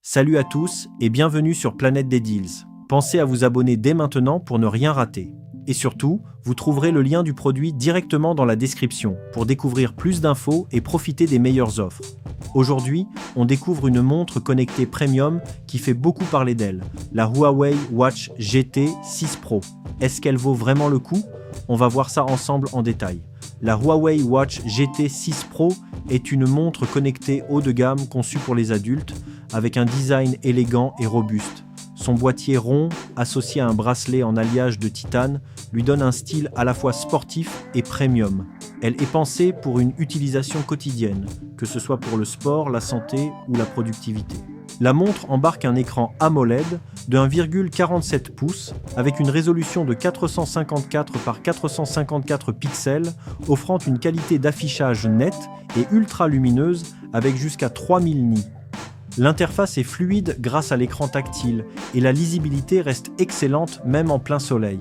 Salut à tous et bienvenue sur Planète des Deals. Pensez à vous abonner dès maintenant pour ne rien rater. Et surtout, vous trouverez le lien du produit directement dans la description pour découvrir plus d'infos et profiter des meilleures offres. Aujourd'hui, on découvre une montre connectée premium qui fait beaucoup parler d'elle, la Huawei Watch GT 6 Pro. Est-ce qu'elle vaut vraiment le coup? On va voir ça ensemble en détail. La Huawei Watch GT 6 Pro est une montre connectée haut de gamme conçue pour les adultes, avec un design élégant et robuste. Son boîtier rond, associé à un bracelet en alliage de titane, lui donne un style à la fois sportif et premium. Elle est pensée pour une utilisation quotidienne, que ce soit pour le sport, la santé ou la productivité. La montre embarque un écran AMOLED de 1,47 pouces avec une résolution de 454 par 454 pixels, offrant une qualité d'affichage nette et ultra lumineuse avec jusqu'à 3000 nits. L'interface est fluide grâce à l'écran tactile et la lisibilité reste excellente même en plein soleil.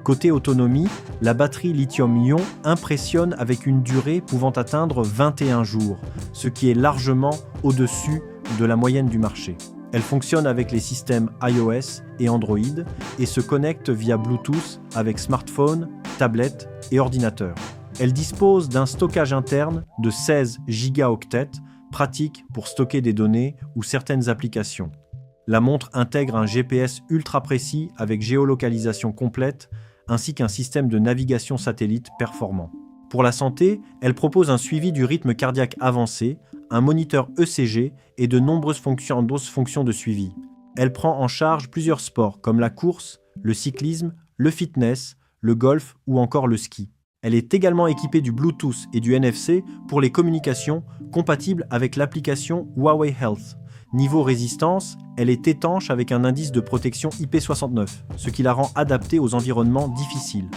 Côté autonomie, la batterie lithium-ion impressionne avec une durée pouvant atteindre 21 jours, ce qui est largement au-dessus de la moyenne du marché. Elle fonctionne avec les systèmes iOS et Android et se connecte via Bluetooth avec smartphone, tablette et ordinateur. Elle dispose d'un stockage interne de 16 gigaoctets, pratique pour stocker des données ou certaines applications. La montre intègre un GPS ultra précis avec géolocalisation complète, ainsi qu'un système de navigation satellite performant. Pour la santé, elle propose un suivi du rythme cardiaque avancé, un moniteur ECG et de nombreuses fonctions de suivi. Elle prend en charge plusieurs sports comme la course, le cyclisme, le fitness, le golf ou encore le ski. Elle est également équipée du Bluetooth et du NFC pour les communications, compatibles avec l'application Huawei Health. Niveau résistance, elle est étanche avec un indice de protection IP69, ce qui la rend adaptée aux environnements difficiles.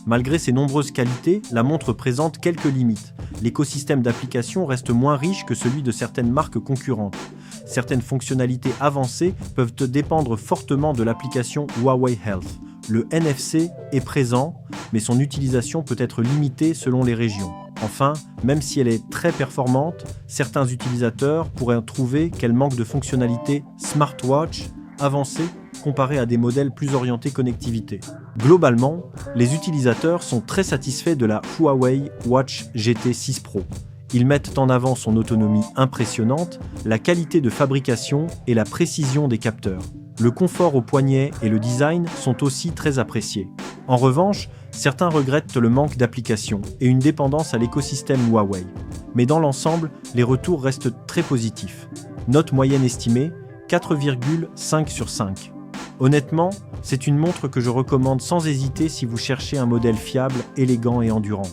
Malgré ses nombreuses qualités, la montre présente quelques limites. L'écosystème d'applications reste moins riche que celui de certaines marques concurrentes. Certaines fonctionnalités avancées peuvent dépendre fortement de l'application Huawei Health. Le NFC est présent, mais son utilisation peut être limitée selon les régions. Enfin, même si elle est très performante, certains utilisateurs pourraient trouver qu'elle manque de fonctionnalités smartwatch avancées comparées à des modèles plus orientés connectivité. Globalement, les utilisateurs sont très satisfaits de la Huawei Watch GT 6 Pro. Ils mettent en avant son autonomie impressionnante, la qualité de fabrication et la précision des capteurs. Le confort au poignet et le design sont aussi très appréciés. En revanche, certains regrettent le manque d'applications et une dépendance à l'écosystème Huawei. Mais dans l'ensemble, les retours restent très positifs. Note moyenne estimée, 4,5 sur 5. Honnêtement, c'est une montre que je recommande sans hésiter si vous cherchez un modèle fiable, élégant et endurant.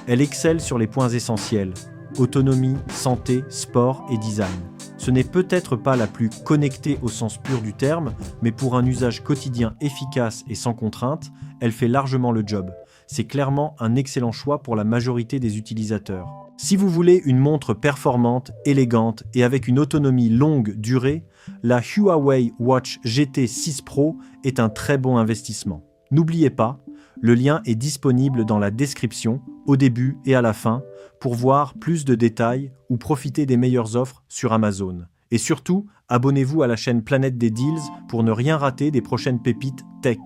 Elle excelle sur les points essentiels: autonomie, santé, sport et design. Ce n'est peut-être pas la plus connectée au sens pur du terme, mais pour un usage quotidien efficace et sans contrainte, elle fait largement le job. C'est clairement un excellent choix pour la majorité des utilisateurs. Si vous voulez une montre performante, élégante et avec une autonomie longue durée, la Huawei Watch GT 6 Pro est un très bon investissement. N'oubliez pas, le lien est disponible dans la description, au début et à la fin, pour voir plus de détails ou profiter des meilleures offres sur Amazon. Et surtout, abonnez-vous à la chaîne Planète des Deals pour ne rien rater des prochaines pépites tech.